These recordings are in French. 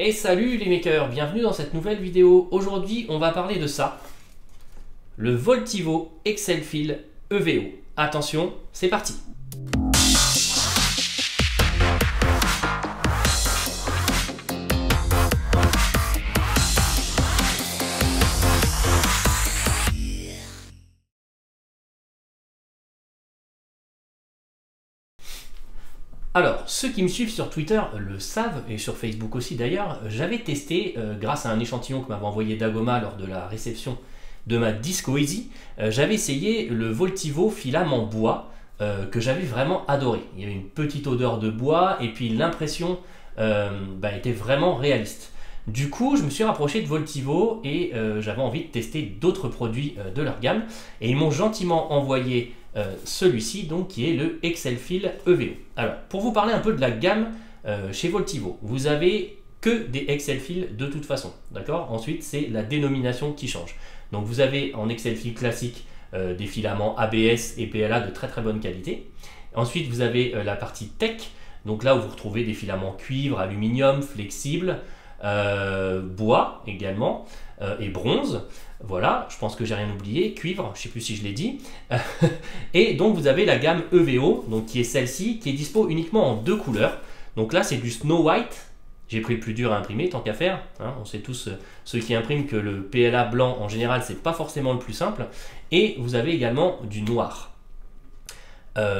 Et salut les makers, bienvenue dans cette nouvelle vidéo. Aujourd'hui, on va parler de ça, le Voltivo Excelfil EVO. Attention, c'est parti. Alors, ceux qui me suivent sur Twitter le savent, et sur Facebook aussi d'ailleurs, j'avais testé, grâce à un échantillon que m'avait envoyé Dagoma lors de la réception de ma Disco Easy, j'avais essayé le Voltivo filament bois, que j'avais vraiment adoré. Il y avait une petite odeur de bois, et puis l'impression était vraiment réaliste. Du coup, je me suis rapproché de Voltivo, et j'avais envie de tester d'autres produits de leur gamme, et ils m'ont gentiment envoyé celui-ci, donc qui est le Excelfil EVO. Alors, pour vous parler un peu de la gamme chez Voltivo, vous avez que des Excelfil de toute façon, d'accord? Ensuite, c'est la dénomination qui change. Donc, vous avez en Excelfil classique des filaments ABS et PLA de très bonne qualité. Ensuite, vous avez la partie tech, donc là où vous retrouvez des filaments cuivre, aluminium, flexibles, bois également, et bronze. Voilà, je pense que j'ai rien oublié, cuivre, je ne sais plus si je l'ai dit. Et donc vous avez la gamme EVO, donc qui est celle-ci, qui est dispo uniquement en deux couleurs. Donc là c'est du Snow White, j'ai pris le plus dur à imprimer, tant qu'à faire. Hein, on sait tous, ceux qui impriment, que le PLA blanc en général c'est pas forcément le plus simple. Et vous avez également du noir.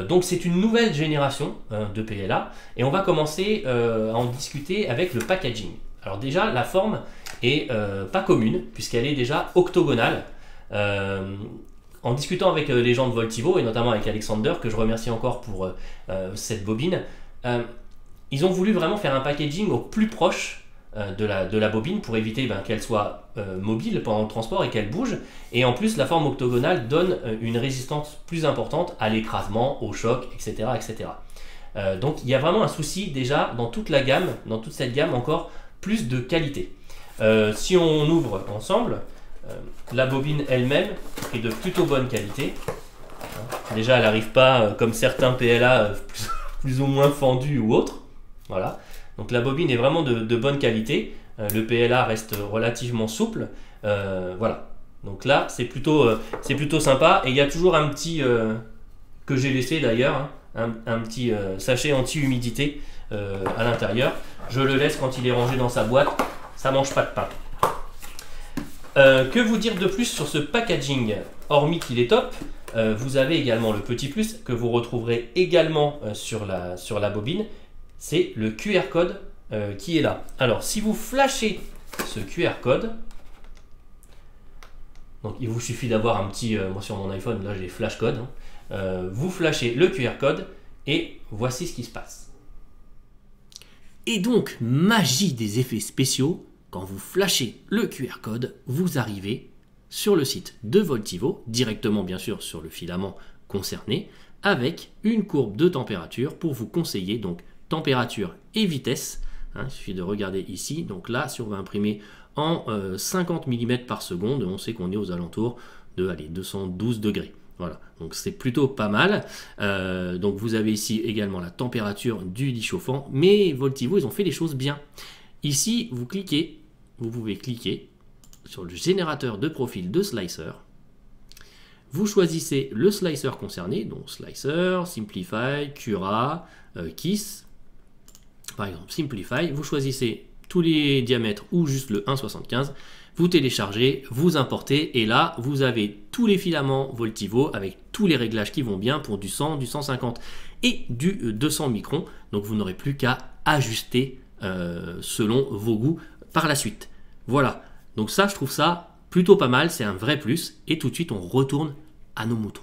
Donc c'est une nouvelle génération de PLA, et on va commencer à en discuter avec le packaging. Alors déjà, la forme est pas commune, puisqu'elle est déjà octogonale. En discutant avec les gens de Voltivo, et notamment avec Alexander, que je remercie encore pour cette bobine, ils ont voulu vraiment faire un packaging au plus proche de la bobine, pour éviter qu'elle soit mobile pendant le transport et qu'elle bouge. Et en plus, la forme octogonale donne une résistance plus importante à l'écrasement, au choc, etc. etc. Donc il y a vraiment un souci déjà dans toute la gamme, dans toute cette gamme encore, plus de qualité. Si on ouvre ensemble, la bobine elle-même est de plutôt bonne qualité. Déjà, elle n'arrive pas comme certains PLA plus ou moins fendus ou autres. Voilà. Donc la bobine est vraiment de bonne qualité. Le PLA reste relativement souple. Voilà. Donc là, c'est plutôt sympa. Et il y a toujours un petit, que j'ai laissé d'ailleurs, hein, un petit sachet anti-humidité à l'intérieur. Je le laisse quand il est rangé dans sa boîte, ça mange pas de pain. Que vous dire de plus sur ce packaging? Hormis qu'il est top, vous avez également le petit plus que vous retrouverez également sur la bobine, c'est le QR code qui est là. Alors si vous flashez ce QR code, donc il vous suffit d'avoir un petit, moi sur mon iPhone là j'ai flash code, hein, vous flashez le QR code et voici ce qui se passe. Et donc, magie des effets spéciaux, quand vous flashez le QR code, vous arrivez sur le site de Voltivo, directement bien sûr sur le filament concerné, avec une courbe de température pour vous conseiller donc température et vitesse. Hein, il suffit de regarder ici, donc là si on va imprimer en 50 mm par seconde, on sait qu'on est aux alentours de 212 degrés. Voilà, donc c'est plutôt pas mal. Donc vous avez ici également la température du lit chauffant, mais Voltivo, ils ont fait les choses bien. Ici, vous pouvez cliquer sur le générateur de profil de slicer. Vous choisissez le slicer concerné, donc Slicer, Simplify, Cura, Kiss. Par exemple, Simplify, vous choisissez tous les diamètres ou juste le 1,75. Vous téléchargez, vous importez, et là, vous avez tous les filaments Voltivo avec tous les réglages qui vont bien pour du 100, du 150 et du 200 microns. Donc, vous n'aurez plus qu'à ajuster selon vos goûts par la suite. Voilà. Donc ça, je trouve ça plutôt pas mal. C'est un vrai plus. Et tout de suite, on retourne à nos moutons.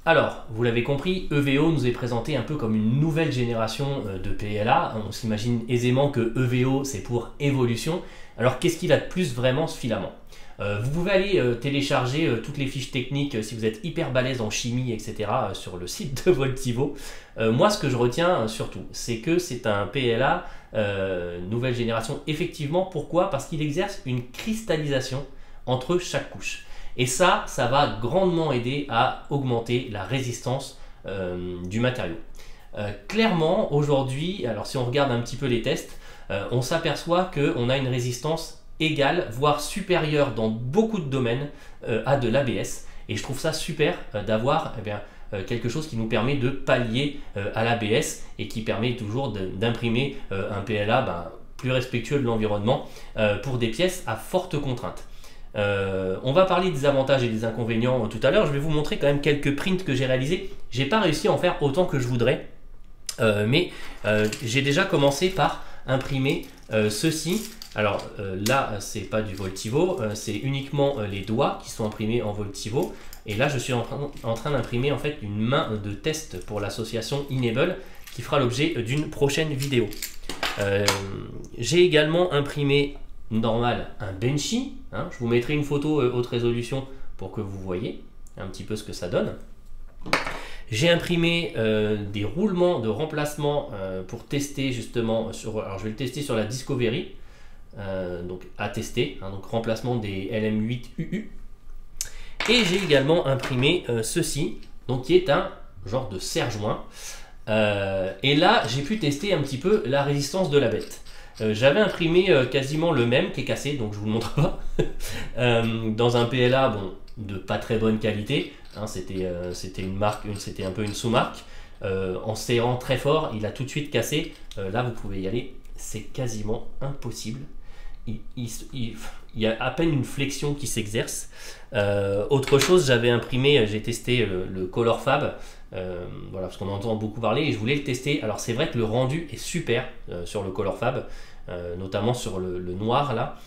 Alors, vous l'avez compris, EVO nous est présenté un peu comme une nouvelle génération de PLA. On s'imagine aisément que EVO, c'est pour évolution. Alors, qu'est-ce qu'il a de plus vraiment ce filament? Vous pouvez aller télécharger toutes les fiches techniques si vous êtes hyper balèze en chimie, etc. Sur le site de Voltivo. Moi, ce que je retiens surtout, c'est que c'est un PLA nouvelle génération. Effectivement, pourquoi? Parce qu'il exerce une cristallisation entre chaque couche. Et ça va grandement aider à augmenter la résistance du matériau. Clairement, aujourd'hui, alors si on regarde un petit peu les tests, on s'aperçoit qu'on a une résistance égale, voire supérieure dans beaucoup de domaines à de l'ABS. Et je trouve ça super d'avoir quelque chose qui nous permet de pallier à l'ABS et qui permet toujours d'imprimer un PLA plus respectueux de l'environnement pour des pièces à forte contrainte. On va parler des avantages et des inconvénients tout à l'heure. Je vais vous montrer quand même quelques prints que j'ai réalisés. J'ai pas réussi à en faire autant que je voudrais, mais j'ai déjà commencé par imprimer ceci. Alors là, c'est pas du Voltivo, c'est uniquement les doigts qui sont imprimés en Voltivo. Et là, je suis en train d'imprimer en fait une main de test pour l'association Enable qui fera l'objet d'une prochaine vidéo. J'ai également imprimé normal un Benchy. Hein. Je vous mettrai une photo haute résolution pour que vous voyez un petit peu ce que ça donne. J'ai imprimé des roulements de remplacement pour tester justement sur. Alors je vais le tester sur la Discovery. Donc à tester, hein, donc remplacement des LM8UU. Et j'ai également imprimé ceci, donc qui est un genre de serre-joint. Et là, j'ai pu tester un petit peu la résistance de la bête. J'avais imprimé quasiment le même qui est cassé, donc je vous le montre pas. Dans un PLA, bon, de pas très bonne qualité. Hein, c'était une marque, c'était un peu une sous-marque. En serrant très fort, il a tout de suite cassé. Là, vous pouvez y aller. C'est quasiment impossible. Il y a à peine une flexion qui s'exerce. Autre chose, j'avais imprimé, j'ai testé le Color Fab, voilà, parce qu'on entend beaucoup parler et je voulais le tester. Alors c'est vrai que le rendu est super sur le Color Fab, notamment sur le noir là.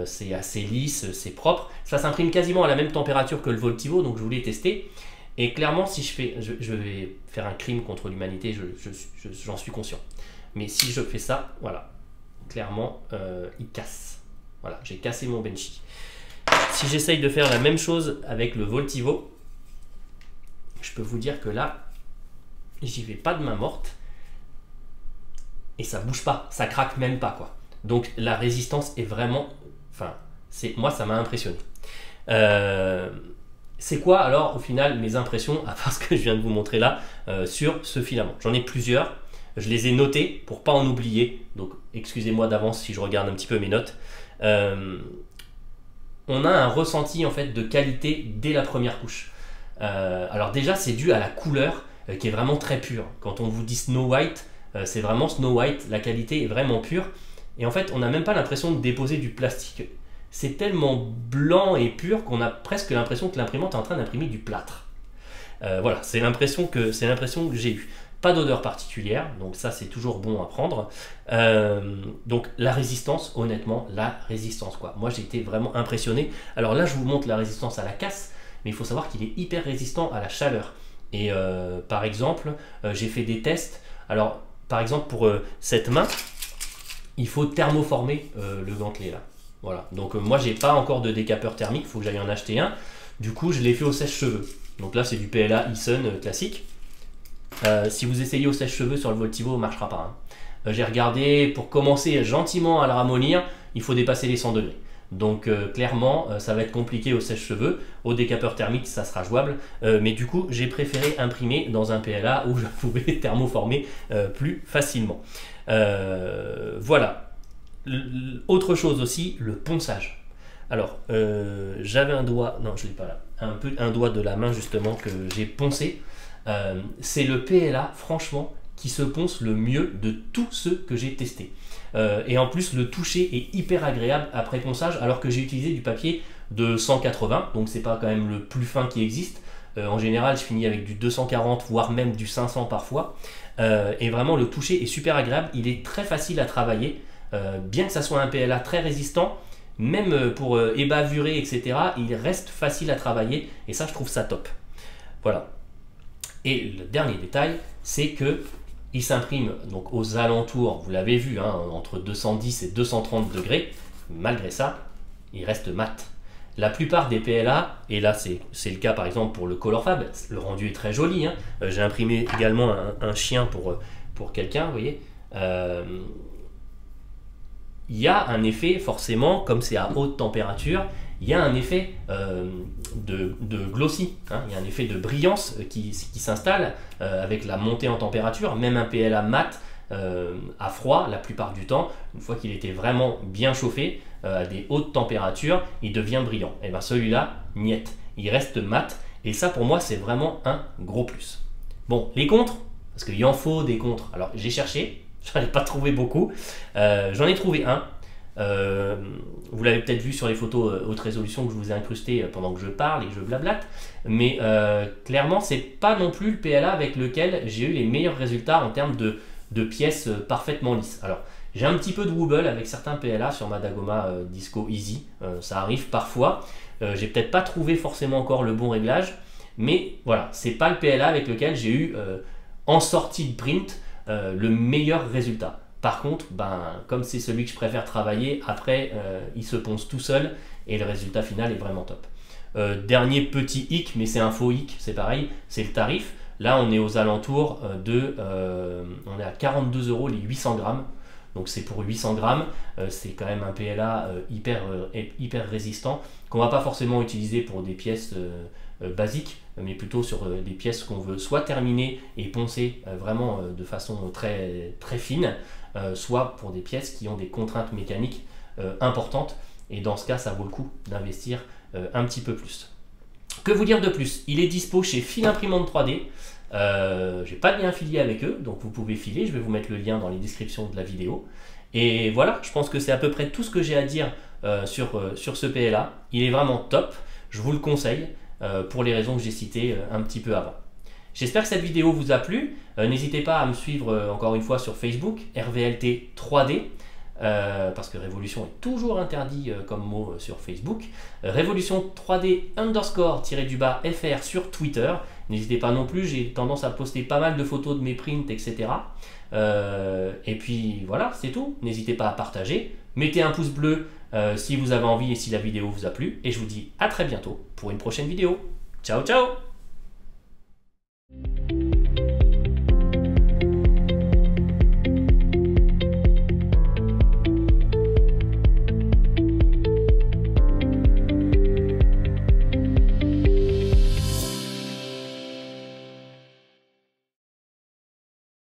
C'est assez lisse, c'est propre. Ça s'imprime quasiment à la même température que le Voltivo, donc je voulais tester. Et clairement, si je vais faire un crime contre l'humanité, j'en suis conscient. Mais si je fais ça, voilà. Clairement, il casse. Voilà, j'ai cassé mon Benchy. Si j'essaye de faire la même chose avec le Voltivo, je peux vous dire que là, j'y vais pas de main morte et ça bouge pas, ça craque même pas quoi. Donc la résistance est vraiment, moi ça m'a impressionné. C'est quoi alors au final mes impressions à part ce que je viens de vous montrer là sur ce filament? J'en ai plusieurs. Je les ai notés pour pas en oublier, donc excusez-moi d'avance si je regarde un petit peu mes notes. On a un ressenti en fait de qualité dès la première couche. Alors déjà c'est dû à la couleur qui est vraiment très pure. Quand on vous dit Snow White, c'est vraiment Snow White, la qualité est vraiment pure. Et en fait on n'a même pas l'impression de déposer du plastique. C'est tellement blanc et pur qu'on a presque l'impression que l'imprimante est en train d'imprimer du plâtre. Voilà, c'est l'impression que j'ai eue. Pas d'odeur particulière, donc ça c'est toujours bon à prendre. Donc la résistance, honnêtement, la résistance quoi. Moi j'ai été vraiment impressionné. Alors là je vous montre la résistance à la casse, mais il faut savoir qu'il est hyper résistant à la chaleur. Et par exemple, j'ai fait des tests. Alors par exemple pour cette main, il faut thermoformer le gantelet là. Voilà. Donc moi j'ai pas encore de décapeur thermique, il faut que j'aille en acheter un. Du coup je l'ai fait au sèche-cheveux. Donc là c'est du PLA Eason classique. Si vous essayez au sèche-cheveux sur le Voltivo, ça ne marchera pas. Hein. J'ai regardé, pour commencer gentiment à le ramollir, il faut dépasser les 100 degrés. Donc clairement, ça va être compliqué au sèche-cheveux. Au décapeur thermique, ça sera jouable. Mais du coup, j'ai préféré imprimer dans un PLA où je pouvais thermoformer plus facilement. Voilà. Autre chose aussi, le ponçage. Alors, j'avais un doigt, non je ne l'ai pas là, un doigt de la main justement que j'ai poncé. C'est le PLA franchement qui se ponce le mieux de tous ceux que j'ai testés et en plus le toucher est hyper agréable après ponçage alors que j'ai utilisé du papier de 180 donc c'est pas quand même le plus fin qui existe. En général je finis avec du 240 voire même du 500 parfois et vraiment le toucher est super agréable, il est très facile à travailler bien que ça soit un PLA très résistant, même pour ébavurer etc, il reste facile à travailler et ça je trouve ça top. Voilà. Et le dernier détail, c'est que il s'imprime donc aux alentours, vous l'avez vu, hein, entre 210 et 230 degrés. Malgré ça, il reste mat. La plupart des PLA, et là c'est le cas par exemple pour le Color Fab, le rendu est très joli. Hein. J'ai imprimé également un chien pour quelqu'un, vous voyez. Il y a un effet forcément, comme c'est à haute température, il y a un effet de glossy, hein, il y a un effet de brillance qui s'installe avec la montée en température. Même un PLA mat à froid la plupart du temps. Une fois qu'il était vraiment bien chauffé, à des hautes températures, il devient brillant. Et bien celui-là, niet, il reste mat, et ça pour moi c'est vraiment un gros plus. Bon, les contres, parce qu'il en faut des contres. Alors j'ai cherché, j'en ai pas trouvé beaucoup, j'en ai trouvé un. Vous l'avez peut-être vu sur les photos haute résolution que je vous ai incrusté pendant que je parle et que je blablate, mais clairement c'est pas non plus le PLA avec lequel j'ai eu les meilleurs résultats en termes de pièces parfaitement lisses. Alors j'ai un petit peu de wobble avec certains PLA sur ma Dagoma Disco Easy, ça arrive parfois. J'ai peut-être pas trouvé forcément encore le bon réglage, mais voilà, c'est pas le PLA avec lequel j'ai eu en sortie de print le meilleur résultat. Par contre, comme c'est celui que je préfère travailler, après il se ponce tout seul et le résultat final est vraiment top. Dernier petit hic, mais c'est un faux hic, c'est pareil, c'est le tarif. Là on est aux alentours on est à 42 € les 800 grammes. Donc c'est pour 800 grammes, c'est quand même un PLA hyper résistant, qu'on va pas forcément utiliser pour des pièces basiques, mais plutôt sur des pièces qu'on veut soit terminer et poncer vraiment de façon très fine, soit pour des pièces qui ont des contraintes mécaniques importantes, et dans ce cas ça vaut le coup d'investir un petit peu plus. Que vous dire de plus? Il est dispo chez Fil Imprimante 3D. J'ai pas de lien affilié avec eux, donc vous pouvez filer, je vais vous mettre le lien dans les descriptions de la vidéo. Et voilà, je pense que c'est à peu près tout ce que j'ai à dire sur ce PLA. Il est vraiment top, je vous le conseille pour les raisons que j'ai citées un petit peu avant. J'espère que cette vidéo vous a plu. N'hésitez pas à me suivre encore une fois sur Facebook, RVLT 3D. Parce que révolution est toujours interdit comme mot sur Facebook. Révolution 3D _ FR sur Twitter. N'hésitez pas non plus, j'ai tendance à poster pas mal de photos de mes prints, etc. Et puis voilà, c'est tout. N'hésitez pas à partager. Mettez un pouce bleu si vous avez envie et si la vidéo vous a plu. Et je vous dis à très bientôt pour une prochaine vidéo. Ciao, ciao!